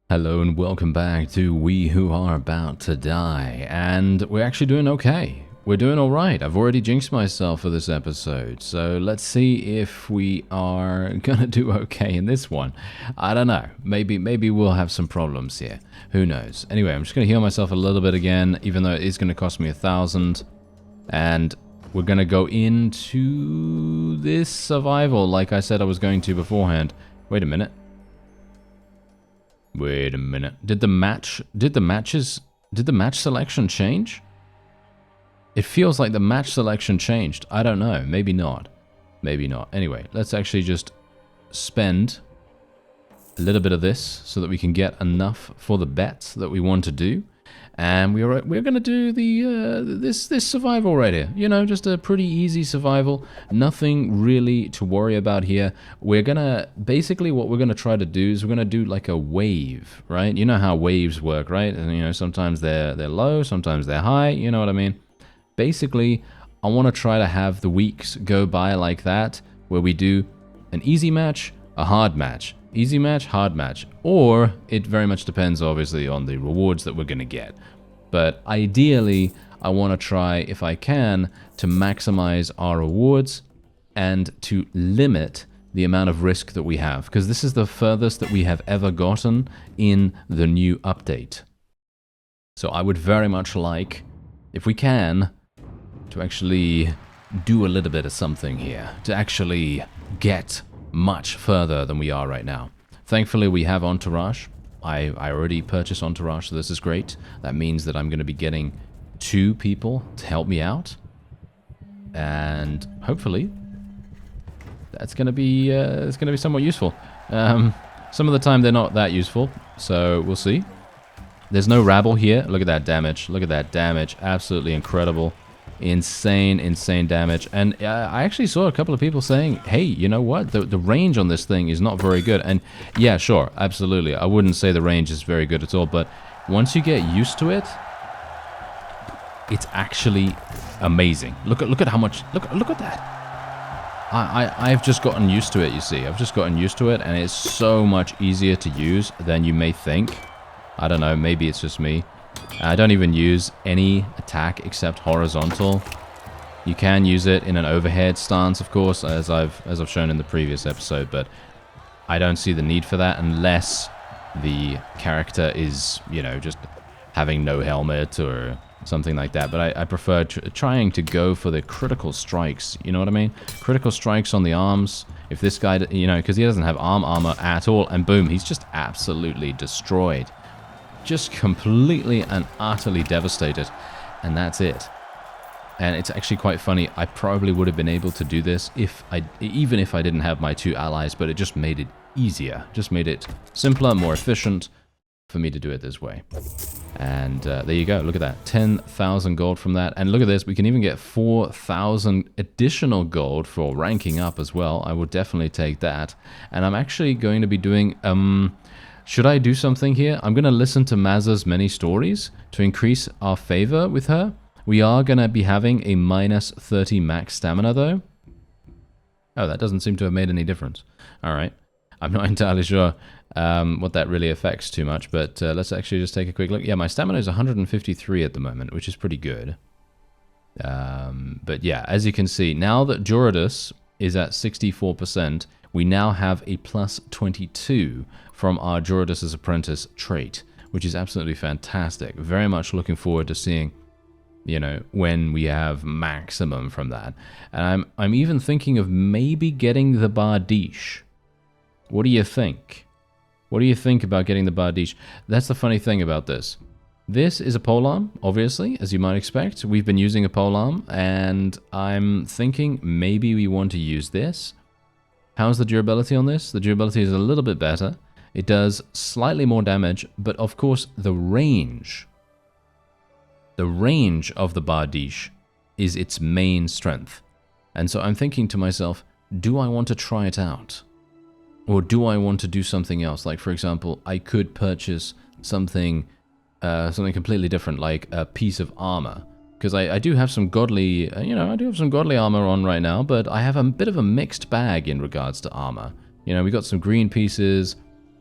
Hello and welcome back to We Who Are About to Die, and we're actually doing okay. We're doing alright. I've already jinxed myself for this episode, so let's see if we are gonna do okay in this one. I don't know. Maybe we'll have some problems here. Who knows? Anyway, I'm just gonna heal myself a little bit again, even though it is gonna cost me 1,000, and we're gonna go into this survival like I said I was going to beforehand. Wait a minute. Wait a minute. Did the match selection change? It feels like the match selection changed. I don't know. Maybe not. Maybe not. Anyway, let's actually just spend a little bit of this so that we can get enough for the bets that we want to do. And we're gonna do the this survival right here. You know, just a pretty easy survival. Nothing really to worry about here. We're gonna basically what we're gonna try to do is we're gonna do like a wave, right? You know how waves work, right? And you know sometimes they're low, sometimes they're high. You know what I mean? Basically, I want to try to have the weeks go by like that, where we do an easy match, a hard match. Easy match, hard match. Or it very much depends, obviously, on the rewards that we're going to get. But ideally, I want to try, if I can, to maximize our rewards and to limit the amount of risk that we have. Because this is the furthest that we have ever gotten in the new update. So I would very much like, if we can, to actually do a little bit of something here. To actually get much further than we are right now. Thankfully, we have Entourage. I already purchased Entourage, so this is great. That means that I'm going to be getting 2 people to help me out. And hopefully, that's going to be it's going to be somewhat useful. Some of the time, they're not that useful, so we'll see. There's no rabble here. Look at that damage. Look at that damage. Absolutely incredible. Insane damage. And I actually saw a couple of people saying, hey, you know what? The range on this thing is not very good. And yeah, sure, absolutely. I wouldn't say the range is very good at all, but once you get used to it, it's actually amazing. Look at how much, look at that. I've just gotten used to it, you see. I've just gotten used to it, and it's so much easier to use than you may think. I don't know, maybe it's just me. I don't even use any attack except horizontal. You can use it in an overhead stance, of course, as I've shown in the previous episode, but I don't see the need for that unless the character is, you know, just having no helmet or something like that. But I prefer trying to go for the critical strikes, you know what I mean? Critical strikes on the arms. If this guy, you know, because he doesn't have armor at all, and boom, he's just absolutely destroyed. Just completely and utterly devastated, and that's it. And it's actually quite funny. I probably would have been able to do this even if I didn't have my 2 allies, but it just made it easier, just made it simpler, more efficient for me to do it this way. And there you go. Look at that, 10,000 gold from that. And look at this, we can even get 4,000 additional gold for ranking up as well. I would definitely take that. And I'm actually going to be doing should I do something here? I'm going to listen to Mazza's many stories to increase our favor with her. We are going to be having a minus 30 max stamina, though. Oh, that doesn't seem to have made any difference. All right. I'm not entirely sure what that really affects too much, but let's actually just take a quick look. Yeah, my stamina is 153 at the moment, which is pretty good. But yeah, as you can see, now that Juridus is at 64%, we now have a plus 22 from our Juridus' Apprentice trait, which is absolutely fantastic. Very much looking forward to seeing, you know, when we have maximum from that. And I'm even thinking of maybe getting the Bardiche. What do you think? What do you think about getting the Bardiche? That's the funny thing about this. This is a polearm, obviously, as you might expect. We've been using a polearm, and I'm thinking maybe we want to use this. How's the durability on this? The durability is a little bit better. It does slightly more damage, but of course the range of the Bardiche is its main strength. And so I'm thinking to myself, do I want to try it out? Or do I want to do something else? Like, for example, I could purchase something completely different, like a piece of armor. Because I do have some godly, I do have some godly armor on right now, but I have a bit of a mixed bag in regards to armor. You know, we got some green pieces,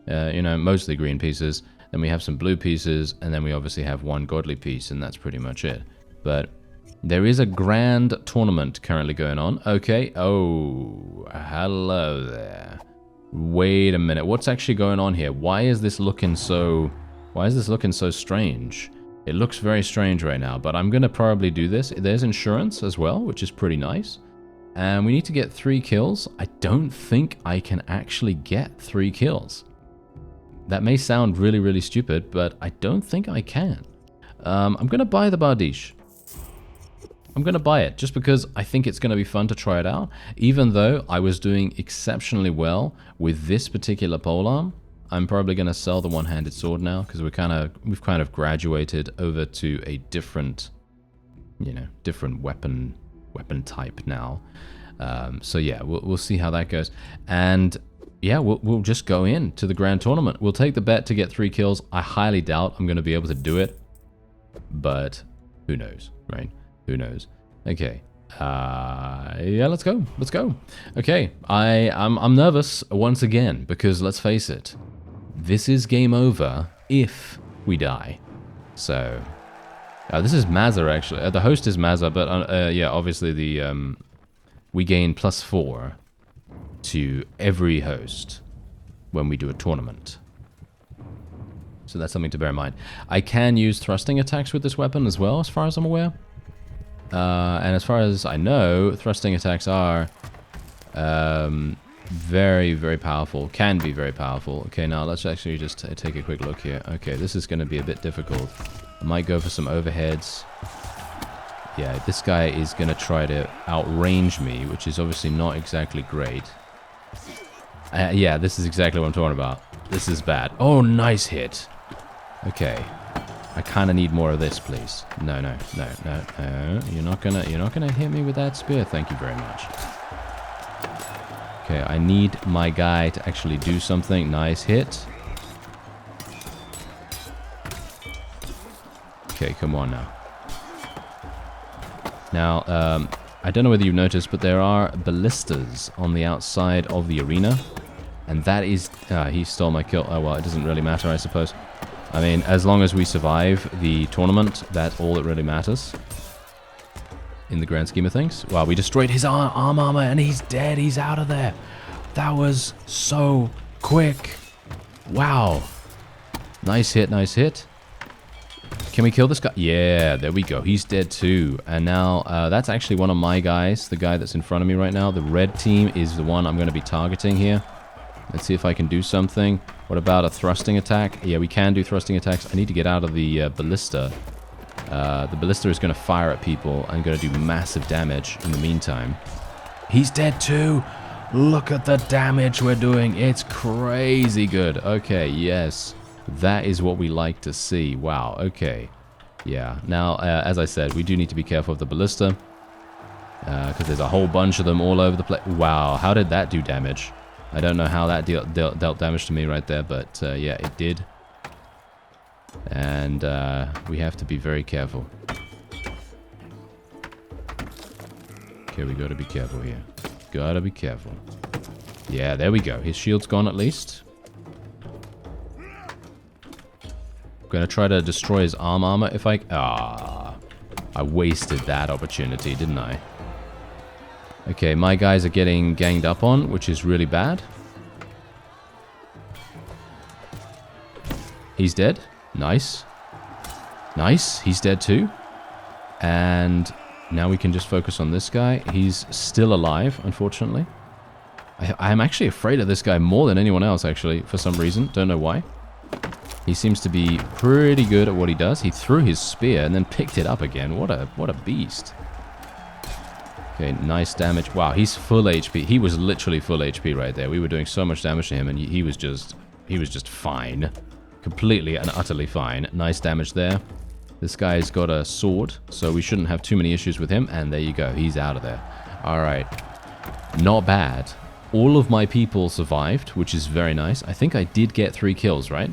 mostly green pieces, then we have some blue pieces, and then we obviously have one godly piece, and that's pretty much it. But there is a grand tournament currently going on. Okay. Oh, hello there. Wait a minute. What's actually going on here? Why is this looking so strange? It looks very strange right now, but I'm going to probably do this. There's insurance as well, which is pretty nice. And we need to get 3 kills. I don't think I can actually get 3 kills. That may sound really, really stupid, but I don't think I can. I'm going to buy the Bardiche. I'm going to buy it just because I think it's going to be fun to try it out. Even though I was doing exceptionally well with this particular polearm, I'm probably going to sell the one-handed sword now because we've kind of graduated over to a different, different weapon type now. So yeah, we'll see how that goes. And yeah, we'll just go into the grand tournament. We'll take the bet to get 3 kills. I highly doubt I'm going to be able to do it, but who knows, right? Who knows? Okay. Yeah, let's go. Let's go. Okay. I'm nervous once again because let's face it, this is game over if we die. So, this is Mazza actually. The host is Mazza, but yeah, obviously the we gain +4 to every host when we do a tournament. So that's something to bear in mind. I can use thrusting attacks with this weapon as well, as far as I'm aware. And as far as I know, thrusting attacks are very, very powerful. Can be very powerful. Okay, now let's actually just take a quick look here. Okay, this is going to be a bit difficult. I might go for some overheads. Yeah, this guy is going to try to outrange me, which is obviously not exactly great. Yeah, this is exactly what I'm talking about. This is bad. Oh, nice hit. Okay. I kind of need more of this, please. No. You're not gonna hit me with that spear. Thank you very much. Okay, I need my guy to actually do something. Nice hit. Okay, come on now. Now, I don't know whether you've noticed, but there are ballistas on the outside of the arena. And that is... he stole my kill. Oh, well, it doesn't really matter, I suppose. I mean, as long as we survive the tournament, that's all that really matters. In the grand scheme of things. Wow, we destroyed his arm armor and he's dead. He's out of there. That was so quick. Wow. Nice hit, nice hit. Can we kill this guy? Yeah, there we go. He's dead too. And now, that's actually one of my guys. The guy that's in front of me right now. The red team is the one I'm going to be targeting here. Let's see if I can do something. What about a thrusting attack? Yeah, we can do thrusting attacks. I need to get out of the ballista. The ballista is going to fire at people and going to do massive damage in the meantime. He's dead too. Look at the damage we're doing. It's crazy good. Okay, yes. That is what we like to see. Wow, okay. Yeah, now, as I said, we do need to be careful of the ballista. Because there's a whole bunch of them all over the place. Wow, how did that do damage? I don't know how that dealt damage to me right there, but yeah, it did. And we have to be very careful. Okay, we gotta be careful here. Gotta be careful. Yeah, there we go. His shield's gone at least. I'm gonna try to destroy his arm armor if I... I wasted that opportunity, didn't I? Okay, my guys are getting ganged up on, which is really bad. He's dead. Nice. Nice. He's dead too. And now we can just focus on this guy. He's still alive, unfortunately. I'm actually afraid of this guy more than anyone else, actually, for some reason. Don't know why. He seems to be pretty good at what he does. He threw his spear and then picked it up again. What a beast. Okay, nice damage. Wow, he's full HP. He was literally full HP right there. We were doing so much damage to him, and he was just fine. Completely and utterly fine. Nice damage there. This guy's got a sword, so we shouldn't have too many issues with him. And there you go. He's out of there. All right. Not bad. All of my people survived, which is very nice. I think I did get 3 kills, right?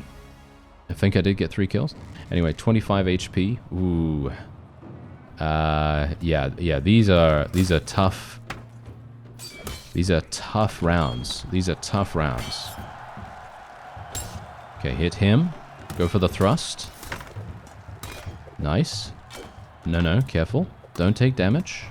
I think I did get 3 kills. Anyway, 25 HP. Ooh. Yeah, these are tough. These are tough rounds. These are tough rounds. Okay, hit him. Go for the thrust. Nice. No, no, careful. Don't take damage.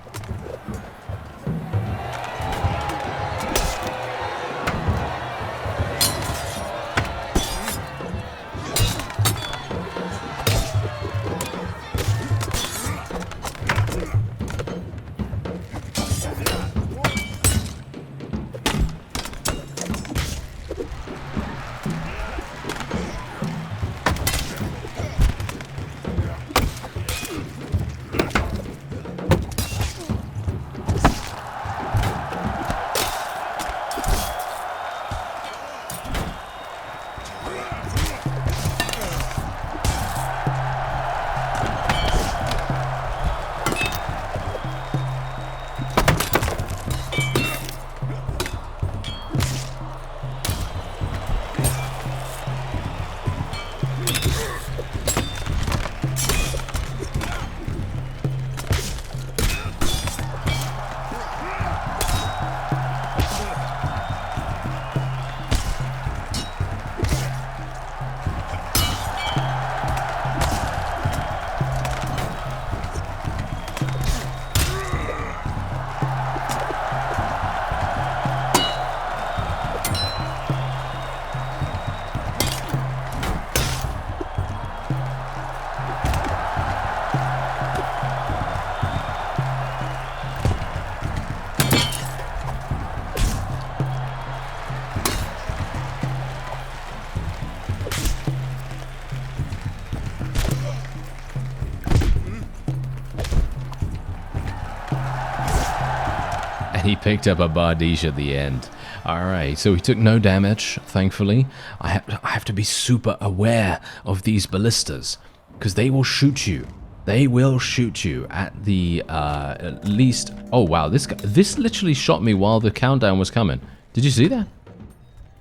He picked up a Bardiche at the end. Alright, so he took no damage, thankfully. I have to be super aware of these ballistas, because they will shoot you. They will shoot you at the, at least... Oh, wow, this literally shot me while the countdown was coming. Did you see that?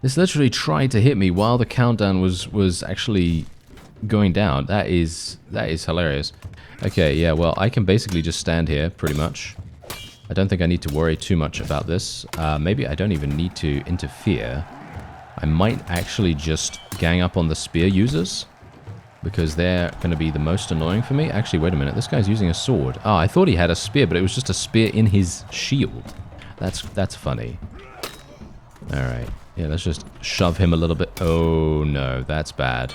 This literally tried to hit me while the countdown was actually going down. That is hilarious. Okay, yeah, well, I can basically just stand here, pretty much. I don't think I need to worry too much about this. Maybe I don't even need to interfere. I might actually just gang up on the spear users, because they're going to be the most annoying for me. Actually, wait a minute. This guy's using a sword. Oh, I thought he had a spear, but it was just a spear in his shield. That's funny. Alright. Yeah, let's just shove him a little bit. Oh, no. That's bad.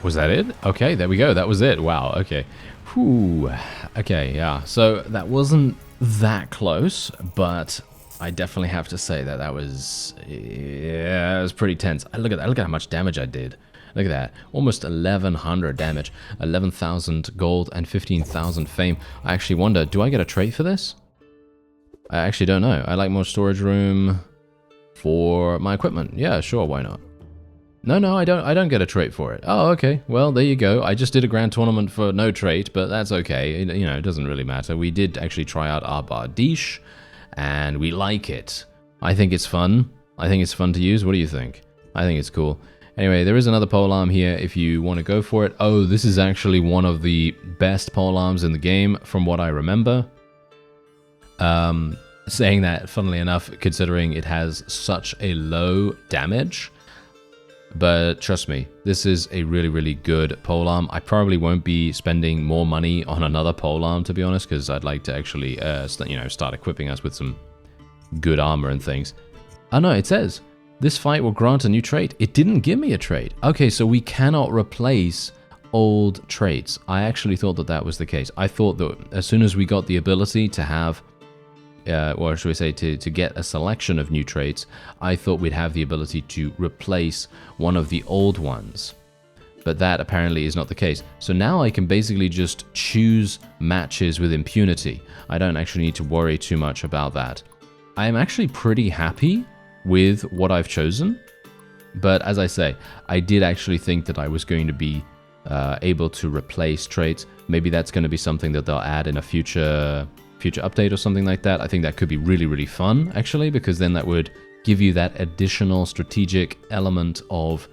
Was that it? Okay, there we go. That was it. Wow, okay. Whew. Okay, yeah. So that wasn't that close, but I definitely have to say that that was... Yeah, it was pretty tense. Look at that. Look at how much damage I did. Look at that. Almost 1,100 damage. 11,000 gold and 15,000 fame. I actually wonder, do I get a trait for this? I actually don't know. I like more storage room for my equipment. Yeah, sure, why not? No, I don't get a trait for it. Oh, okay. Well, there you go. I just did a grand tournament for no trait, but that's okay. You know, it doesn't really matter. We did actually try out our Bardiche, and we like it. I think it's fun. I think it's fun to use. What do you think? I think it's cool. Anyway, there is another polearm here if you want to go for it. Oh, this is actually one of the best polearms in the game, from what I remember. Saying that, funnily enough, considering it has such a low damage. But trust me, this is a really, really good polearm. I probably won't be spending more money on another polearm, to be honest, because I'd like to actually, start equipping us with some good armor and things. Oh no, it says This fight will grant a new trait. It didn't give me a trait. Okay, so we cannot replace old traits. I actually thought that that was the case. I thought that as soon as we got the ability to have, or should we say to get a selection of new traits, I thought we'd have the ability to replace one of the old ones. But that apparently is not the case. So now I can basically just choose matches with impunity. I don't actually need to worry too much about that. I am actually pretty happy with what I've chosen. But as I say, I did actually think that I was going to be able to replace traits. Maybe that's going to be something that they'll add in a future update or something like that. I think that could be really, really fun, actually, because then that would give you that additional strategic element of,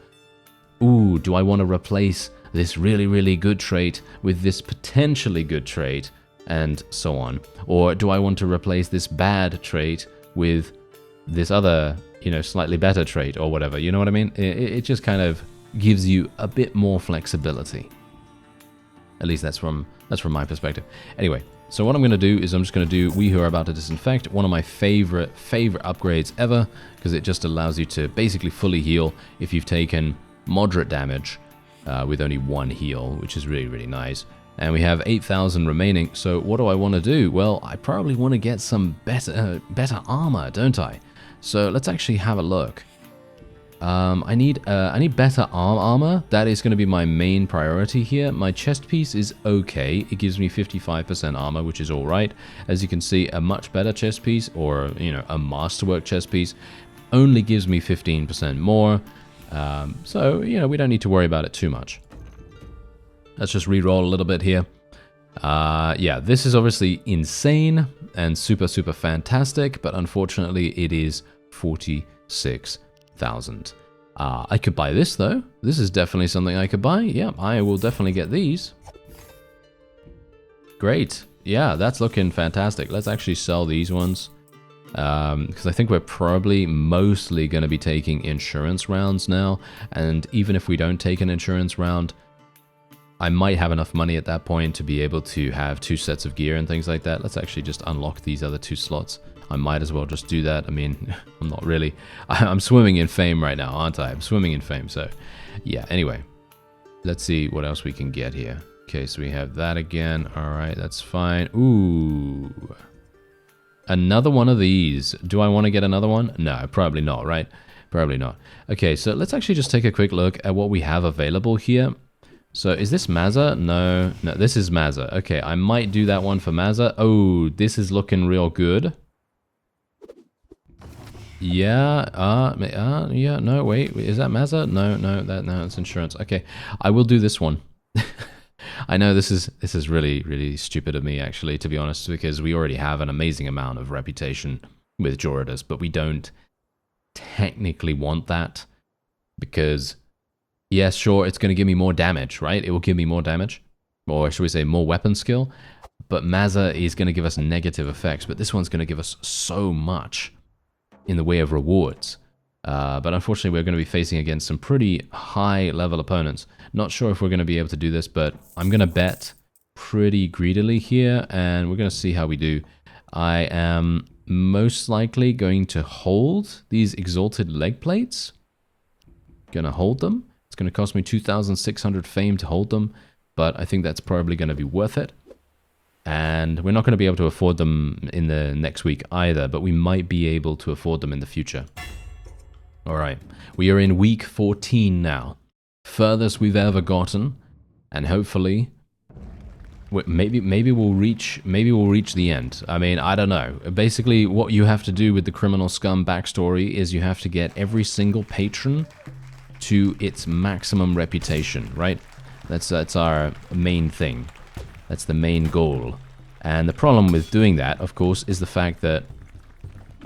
ooh, do I want to replace this really, really good trait with this potentially good trait, and so on? Or do I want to replace this bad trait with this other, you know, slightly better trait or whatever? You know what I mean? It just kind of gives you a bit more flexibility. At least that's from my perspective. Anyway, so what I'm going to do is I'm just going to do We Who Are About to Disinfect, one of my favorite upgrades ever, because it just allows you to basically fully heal if you've taken moderate damage with only one heal, which is really, really nice. And we have 8,000 remaining, so what do I want to do? Well, I probably want to get some better armor, don't I? So let's actually have a look. I need better armor. That is going to be my main priority here. My chest piece is okay. It gives me 55% armor, which is all right. As you can see, a much better chest piece, or you know, a masterwork chest piece, only gives me 15% more. So you know, we don't need to worry about it too much. Let's just re-roll a little bit here. Yeah, this is obviously insane and super, super fantastic, but unfortunately it is 46,000. I could buy this though. This is definitely something I could buy. Yeah, I will definitely get these. Great. Yeah, that's looking fantastic. Let's actually sell these ones. Because I think we're probably mostly going to be taking insurance rounds now. And even if we don't take an insurance round, I might have enough money at that point to be able to have 2 sets of gear and things like that. Let's actually just unlock these other 2 slots. I might as well just do that. I mean, I'm not really... I'm swimming in fame right now, aren't I? I'm swimming in fame, so... Yeah, anyway. Let's see what else we can get here. Okay, so we have that again. Alright, that's fine. Ooh. Another one of these. Do I want to get another one? No, probably not, right? Probably not. Okay, so let's actually just take a quick look at what we have available here. So is this Mazza? No, this is Mazza. Okay, I might do that one for Mazza. Oh, this is looking real good. Yeah, yeah, no, wait, is that Mazza? No, it's insurance. Okay, I will do this one. I know this is really, really stupid of me, actually, to be honest, because we already have an amazing amount of reputation with Joridus, but we don't technically want that, because... Yes, sure, it's going to give me more damage, right? It will give me more damage, or should we say more weapon skill, but Mazza is going to give us negative effects, but this one's going to give us so much in the way of rewards. But unfortunately, we're going to be facing against some pretty high-level opponents. Not sure if we're going to be able to do this, but I'm going to bet pretty greedily here, and we're going to see how we do. I am most likely going to hold these exalted leg plates. Going to hold them. It's going to cost me 2,600 fame to hold them, but I think that's probably going to be worth it. And we're not going to be able to afford them in the next week either, but we might be able to afford them in the future. Alright, we are in week 14 now. Furthest we've ever gotten, and hopefully... Maybe we'll reach the end. I mean, I don't know. Basically, what you have to do with the Criminal Scum backstory is you have to get every single patron to its maximum reputation, right? That's our main thing. That's the main goal. And the problem with doing that, of course, is the fact that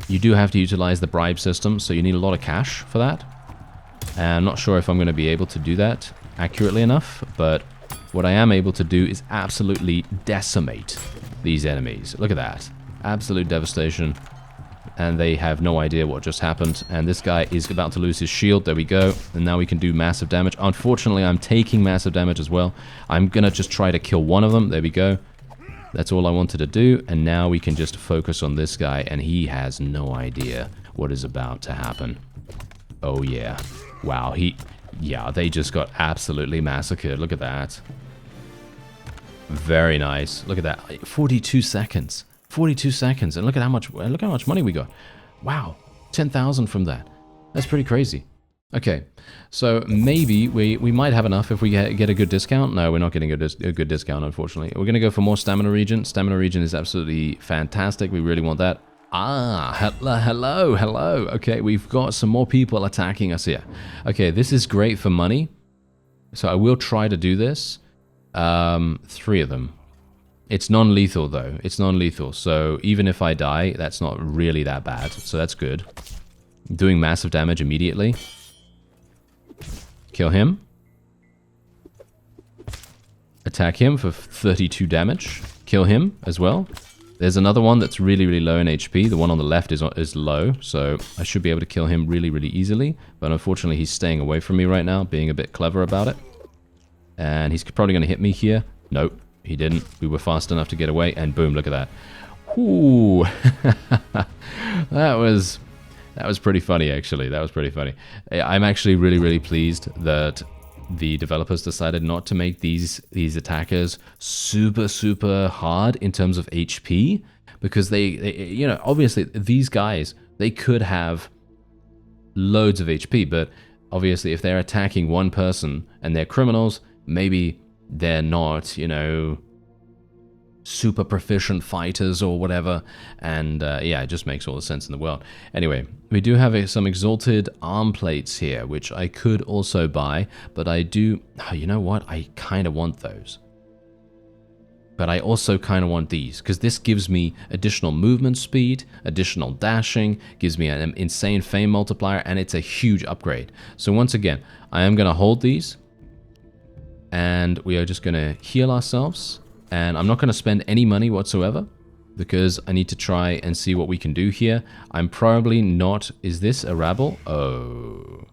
you do have to utilize the bribe system, so you need a lot of cash for that. And I'm not sure if I'm going to be able to do that accurately enough, but what I am able to do is absolutely decimate these enemies. Look at that. Absolute devastation. And they have no idea what just happened. And this guy is about to lose his shield. There we go. And now we can do massive damage. Unfortunately, I'm taking massive damage as well. I'm going to just try to kill one of them. There we go. That's all I wanted to do. And now we can just focus on this guy. And he has no idea what is about to happen. Oh, yeah. Wow, yeah, they just got absolutely massacred. Look at that. Very nice. Look at that. 42 seconds. 42 seconds. And look how much money we got. Wow. 10,000 from that. That's pretty crazy. Okay. So maybe we might have enough if we get a good discount. No, we're not getting a good discount, unfortunately. We're going to go for more stamina regen. Stamina regen is absolutely fantastic. We really want that. Ah, hello. Okay, we've got some more people attacking us here. Okay, this is great for money. So I will try to do this. 3 of them. It's non-lethal though. It's non-lethal. So even if I die, that's not really that bad. So that's good. Doing massive damage immediately. Kill him. Attack him for 32 damage. Kill him as well. There's another one that's really low in HP. The one on the left is low, so I should be able to kill him really easily. But unfortunately, he's staying away from me right now, being a bit clever about it. And he's probably going to hit me here. Nope, he didn't. We were fast enough to get away, and boom, look at that. Ooh, that was pretty funny, actually. That was pretty funny. I'm actually really pleased that the developers decided not to make these attackers super hard in terms of HP, because they you know, obviously these guys, they could have loads of HP, but obviously if they're attacking one person and they're criminals, maybe they're not, you know, super proficient fighters or whatever, and yeah, it just makes all the sense in the world. Anyway, we do have some exalted arm plates here, which I could also buy, but I do, oh, you know what, I kind of want those. But I also kind of want these, because this gives me additional movement speed, additional dashing, gives me an insane fame multiplier, and it's a huge upgrade. So once again, I am going to hold these, and we are just going to heal ourselves. And I'm not going to spend any money whatsoever, because I need to try and see what we can do here. I'm probably not... Is this a rabble? Oh.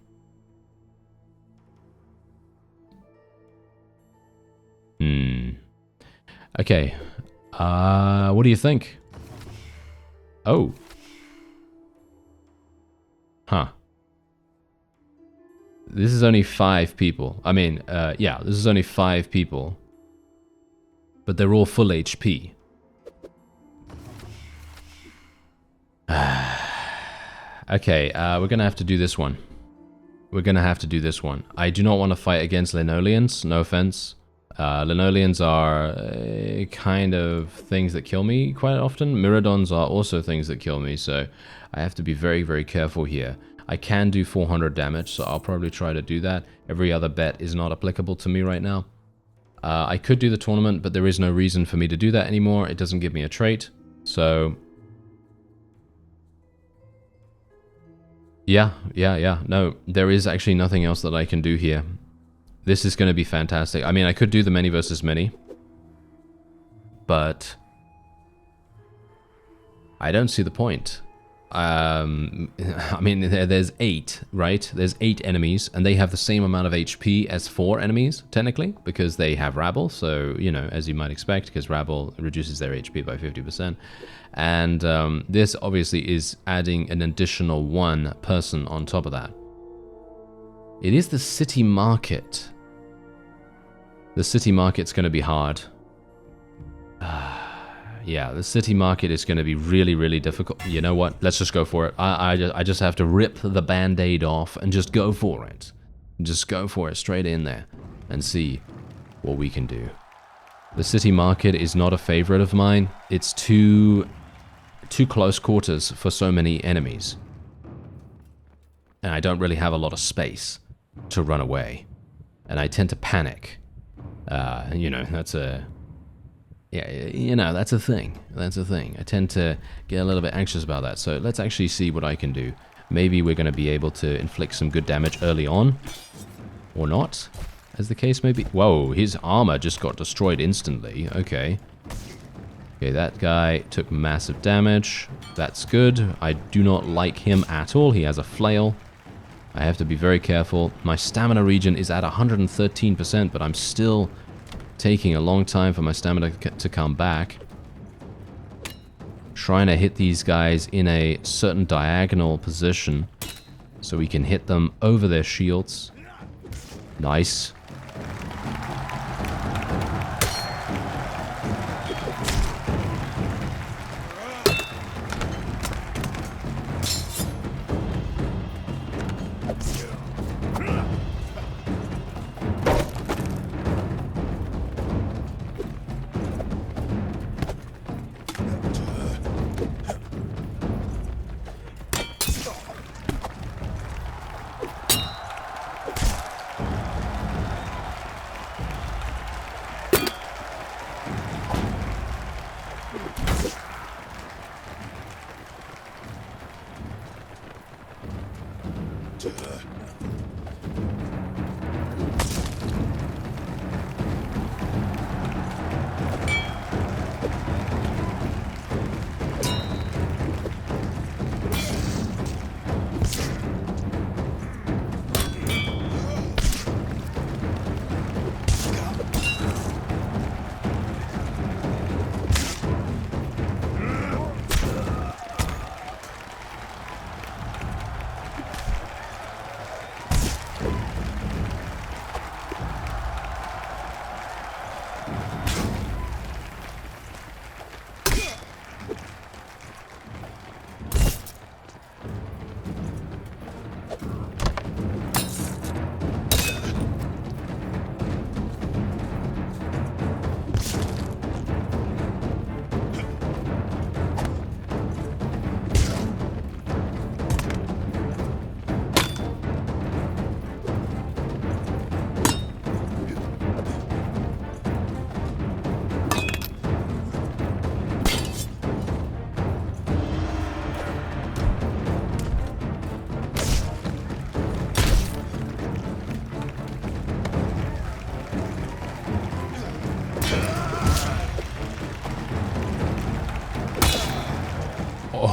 Okay. What do you think? Oh. Huh. This is only 5 people. I mean, yeah, this is only 5 people. But they're all full HP. Okay, we're gonna have to do this one. We're gonna have to do this one. I do not want to fight against Linoleans, no offense. Linoleans are kind of things that kill me quite often. Myrmidons are also things that kill me, so I have to be very careful here. I can do 400 damage, so I'll probably try to do that. Every other bet is not applicable to me right now. I could do the tournament, but there is no reason for me to do that anymore. It doesn't give me a trait, so... Yeah. No, there is actually nothing else that I can do here. This is going to be fantastic. I mean, I could do the many versus many, but I don't see the point. I mean, there's 8, right? There's 8 enemies, and they have the same amount of HP as 4 enemies, technically, because they have rabble. So, you know, as you might expect, because rabble reduces their HP by 50%. And this obviously is adding an additional 1 person on top of that. It is the city market. The city market's going to be hard. Yeah, the city market is going to be really difficult. You know what? Let's just go for it. I just have to rip the band-aid off and just go for it. Just go for it straight in there and see what we can do. The city market is not a favorite of mine. It's too close quarters for so many enemies. And I don't really have a lot of space to run away. And I tend to panic. You know, that's a... Yeah, you know, that's a thing. That's a thing. I tend to get a little bit anxious about that. So let's actually see what I can do. Maybe we're going to be able to inflict some good damage early on. Or not, as the case may be. Whoa, his armor just got destroyed instantly. Okay. Okay, that guy took massive damage. That's good. I do not like him at all. He has a flail. I have to be very careful. My stamina regen is at 113%, but I'm still... taking a long time for my stamina to come back. Trying to hit these guys in a certain diagonal position. so we can hit them over their shields. Nice.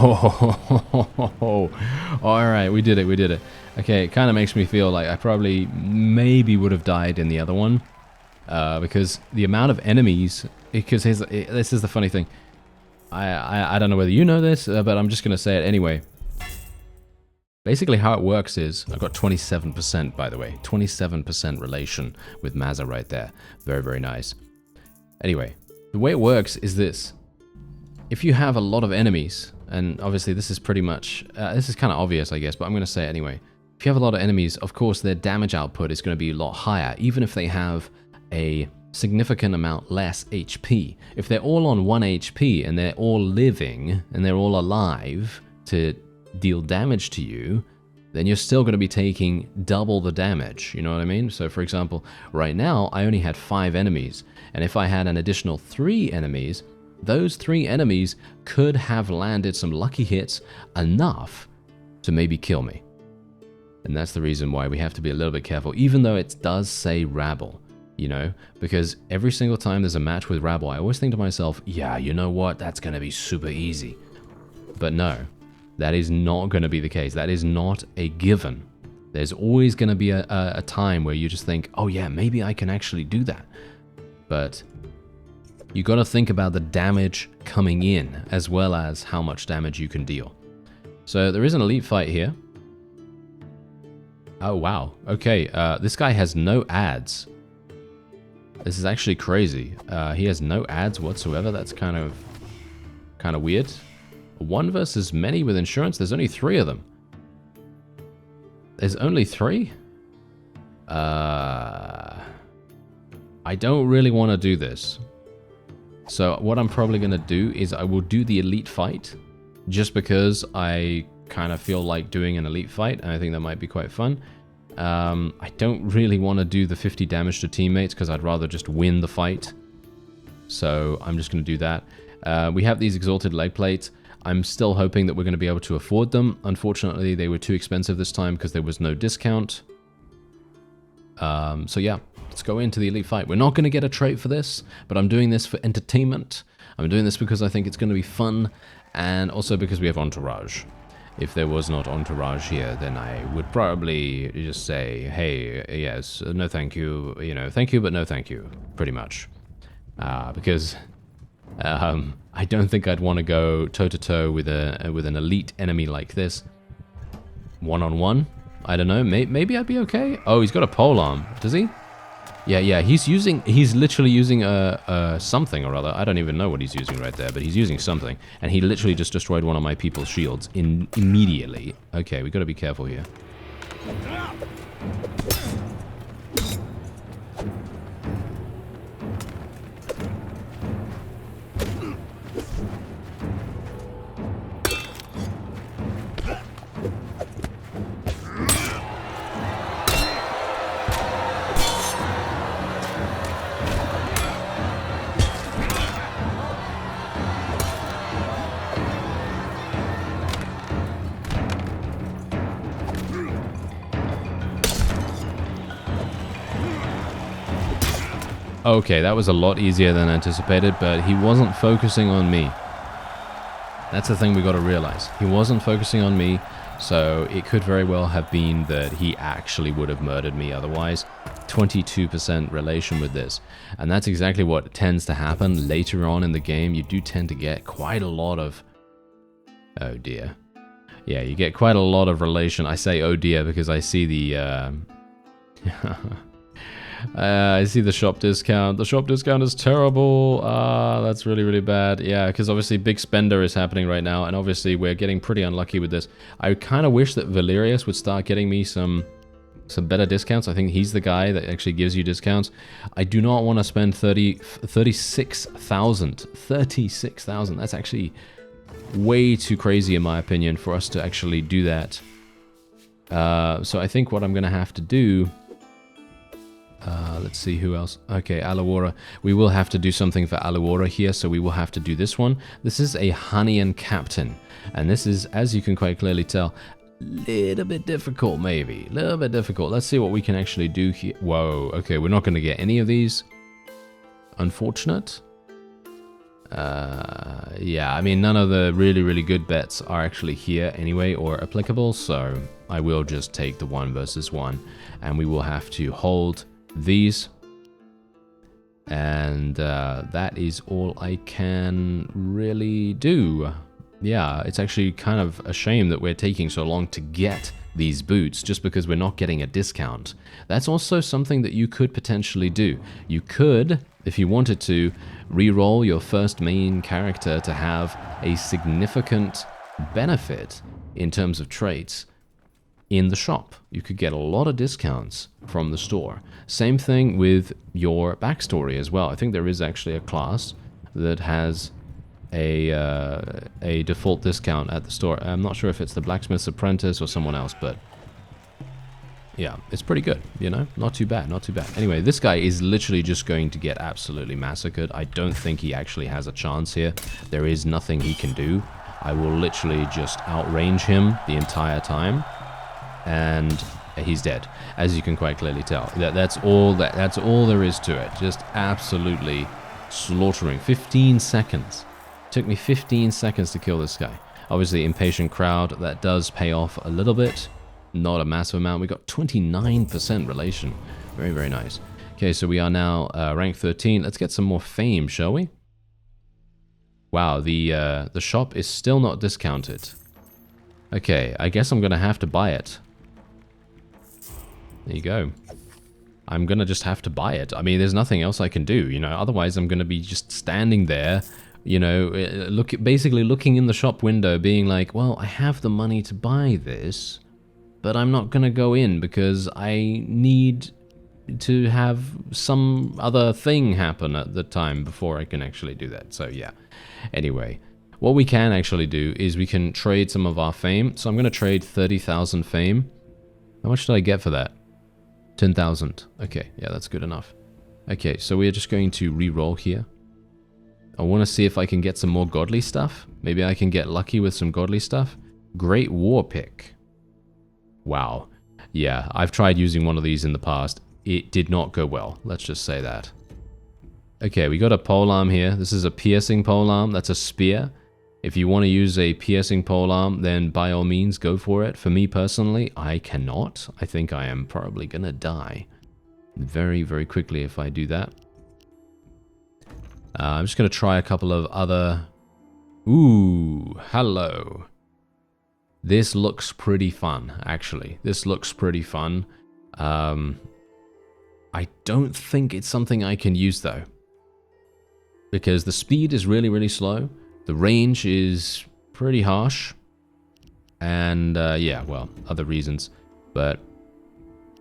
Oh, alright, we did it, we did it. Okay, it kind of makes me feel like I probably maybe would have died in the other one. Because the amount of enemies, because this is the funny thing. I don't know whether you know this, but I'm just going to say it anyway. Basically how it works is, I've got 27% by the way, 27% relation with Mazza right there. Very, very nice. Anyway, the way it works is this. If you have a lot of enemies, and obviously this is pretty much, this is kind of obvious I guess, but I'm going to say it anyway. If you have a lot of enemies, of course their damage output is going to be a lot higher, even if they have a significant amount less HP. If they're all on 1 HP and they're all living and they're all alive to deal damage to you, then you're still going to be taking double the damage, you know what I mean? So for example, right now I only had 5 enemies, and if I had an additional 3 enemies, those 3 enemies could have landed some lucky hits enough to maybe kill me. And that's the reason why we have to be a little bit careful, even though it does say rabble, you know? Because every single time there's a match with rabble, I always think to myself, yeah, you know what, that's going to be super easy. But no, that is not going to be the case. That is not a given. There's always going to be a time where you just think, oh yeah, maybe I can actually do that. But you got to think about the damage coming in, as well as how much damage you can deal. So there is an elite fight here. Oh wow, okay, this guy has no ads. This is actually crazy. He has no ads whatsoever. That's kind of weird. 1 versus many with insurance. There's only 3 of them. There's only 3? I don't really want to do this. So what I'm probably going to do is I will do the elite fight, just because I kind of feel like doing an elite fight, and I think that might be quite fun. I don't really want to do the 50 damage to teammates, because I'd rather just win the fight. So I'm just going to do that. We have these exalted leg plates. I'm still hoping that we're going to be able to afford them. Unfortunately, they were too expensive this time because there was no discount. So yeah, let's go into the elite fight. We're not going to get a trait for this, but I'm doing this for entertainment. I'm doing this because I think it's going to be fun, and also because we have entourage. If there was not entourage here, then I would probably just say, hey, yes, no thank you, you know, thank you, but no thank you, pretty much. Because I don't think I'd want to go toe-to-toe with an elite enemy like this. One-on-one, I don't know. Maybe I'd be okay. Oh, he's got a polearm. Does he? Yeah. He's literally using a something or other. I don't even know what he's using right there, but he's using something. And he literally just destroyed one of my people's shields immediately. Okay, we got to be careful here. Okay, that was a lot easier than anticipated, but he wasn't focusing on me. That's the thing we got to realize. He wasn't focusing on me, so it could very well have been that he actually would have murdered me otherwise. 22% relation with this. And that's exactly what tends to happen later on in the game. You do tend to get quite a lot of... Oh dear. Yeah, you get quite a lot of relation. I say oh dear because I see the... I see the shop discount. The shop discount is terrible. That's really, really bad. Yeah, because obviously big spender is happening right now, and obviously we're getting pretty unlucky with this. I kind of wish that Valerius would start getting me some better discounts. I think he's the guy that actually gives you discounts. I do not want to spend 36,000. 36,000. That's actually way too crazy in my opinion for us to actually do that. So I think what I'm going to have to do... let's see who else. Okay, Aluora. We will have to do something for Aluora here, so we will have to do this one. This is a Hunnian captain, and this is, as you can quite clearly tell, a little bit difficult, maybe. A little bit difficult. Let's see what we can actually do here. Whoa, okay, we're not going to get any of these. Unfortunate. Yeah, I mean, none of the really, really good bets are actually here anyway, or applicable, so I will just take the 1 versus 1, and we will have to hold these, and that is all I can really do. Yeah, it's actually kind of a shame that we're taking so long to get these boots just because we're not getting a discount. That's also something that you could potentially do. You could, if you wanted to, re-roll your first main character to have a significant benefit in terms of traits in the shop. You could get a lot of discounts from the store. Same thing with your backstory as well. I think there is actually a class that has a default discount at the store. I'm not sure if it's the Blacksmith's Apprentice or someone else, but yeah, it's pretty good, you know? Not too bad, not too bad. Anyway, this guy is literally just going to get absolutely massacred. I don't think he actually has a chance here. There is nothing he can do. I will literally just outrange him the entire time, and he's dead, as you can quite clearly tell. That's all there is to it. Just absolutely slaughtering. 15 seconds. Took me 15 seconds to kill this guy. Obviously, impatient crowd, that does pay off a little bit. Not a massive amount. We got 29% relation. Very, very nice. Okay, so we are now rank 13. Let's get some more fame, shall we? Wow, the shop is still not discounted. Okay, I guess I'm gonna have to buy it. There you go. I'm gonna just have to buy it. I mean, there's nothing else I can do, you know. Otherwise, I'm gonna be just standing there, you know, basically looking in the shop window, being like, well, I have the money to buy this, but I'm not gonna go in because I need to have some other thing happen at the time before I can actually do that. So yeah. Anyway, what we can actually do is we can trade some of our fame. So I'm gonna trade 30,000 fame. How much did I get for that? 10,000. Okay, yeah, that's good enough. Okay, so we are just going to re-roll here. I want to see if I can get some more godly stuff. Maybe I can get lucky with some godly stuff. Great War Pick. Wow. Yeah, I've tried using one of these in the past. It did not go well. Let's just say that. Okay, we got a polearm here. This is a piercing polearm. That's a spear. If you want to use a piercing polearm, then by all means, go for it. For me personally, I cannot. I think I am probably gonna die very, very quickly if I do that. I'm just gonna try a couple of other... Ooh, hello. This looks pretty fun, actually. This looks pretty fun. I don't think it's something I can use, though. Because the speed is really, really slow. The range is pretty harsh. And, yeah, well, other reasons. But,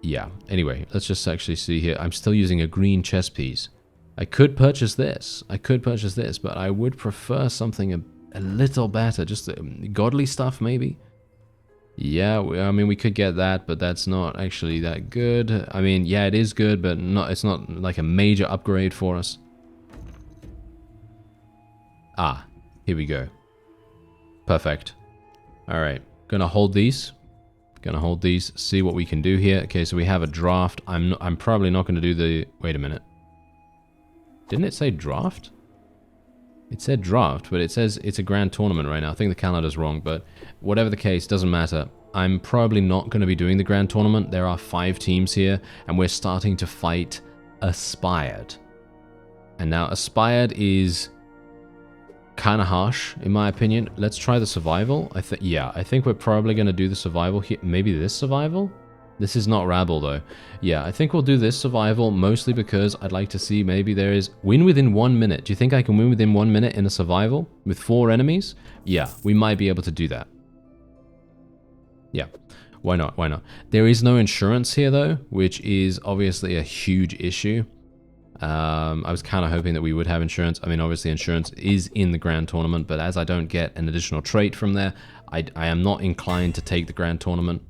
yeah. Anyway, let's just actually see here. I'm still using a green chess piece. I could purchase this. But I would prefer something a little better. Just godly stuff, maybe. Yeah, I mean, we could get that, but that's not actually that good. I mean, yeah, it is good, but it's not like a major upgrade for us. Ah, here we go. Perfect. Alright, gonna hold these. See what we can do here. Okay, so we have a draft. I'm probably not gonna do the... Wait a minute. Didn't it say draft? It said draft, but it says it's a grand tournament right now. I think the calendar's wrong, but whatever the case, doesn't matter. I'm probably not going to be doing the grand tournament. There are 5 teams here, and we're starting to fight Aspired. And now Aspired is kind of harsh, in my opinion. Let's try the survival. I think we're probably going to do the survival here. Maybe this survival? This is not Rabble, though. Yeah, I think we'll do this survival, mostly because I'd like to see maybe there is... Win within 1 minute. Do you think I can win within 1 minute in a survival with 4 enemies? Yeah, we might be able to do that. Yeah, why not? Why not? There is no insurance here, though, which is obviously a huge issue. I was kind of hoping that we would have insurance. I mean, obviously insurance is in the grand tournament, but as I don't get an additional trait from there, I am not inclined to take the grand tournament.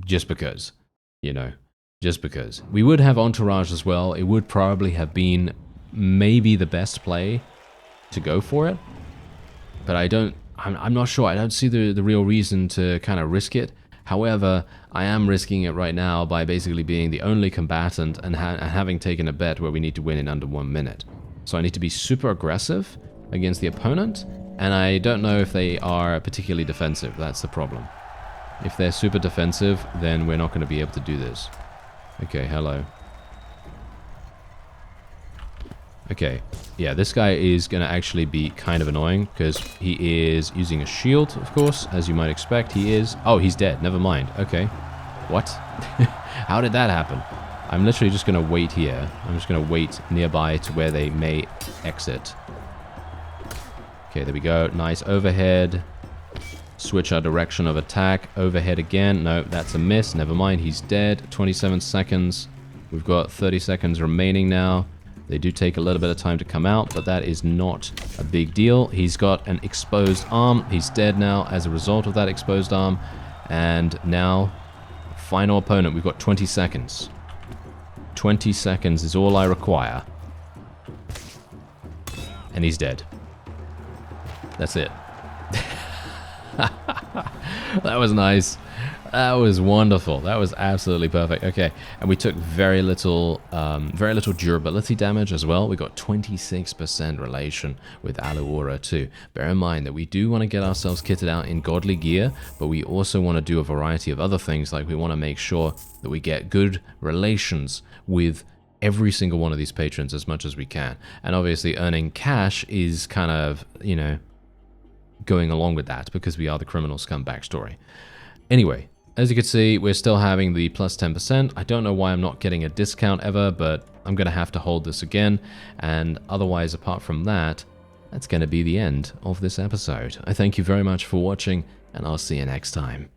Just because, you know, just because. We would have Entourage as well. It would probably have been maybe the best play to go for it. But I'm not sure. I don't see the real reason to kind of risk it. However, I am risking it right now by basically being the only combatant and having taken a bet where we need to win in under 1 minute. So I need to be super aggressive against the opponent. And I don't know if they are particularly defensive. That's the problem. If they're super defensive, then we're not going to be able to do this. Okay, hello. Okay, yeah, this guy is going to actually be kind of annoying because he is using a shield, of course, as you might expect. He is... Oh, he's dead. Never mind. Okay. What? How did that happen? I'm literally just going to wait here. I'm just going to wait nearby to where they may exit. Okay, there we go. Nice overhead. Switch our direction of attack. Overhead again. No, that's a miss. Never mind. He's dead. 27 seconds. We've got 30 seconds remaining now. They do take a little bit of time to come out, but that is not a big deal. He's got an exposed arm. He's dead now as a result of that exposed arm. And now, final opponent. We've got 20 seconds. 20 seconds is all I require. And he's dead. That's it. That was nice. That was wonderful. That was absolutely perfect. Okay, and we took very little durability damage as well. We got 26% relation with Aluora too. Bear in mind that we do want to get ourselves kitted out in godly gear, but we also want to do a variety of other things. Like we want to make sure that we get good relations with every single one of these patrons as much as we can. And obviously earning cash is kind of, you know, going along with that because we are the criminal scum backstory. Anyway, as you can see, we're still having the plus 10%. I don't know why I'm not getting a discount ever, but I'm going to have to hold this again. And otherwise, apart from that, that's going to be the end of this episode. I thank you very much for watching, and I'll see you next time.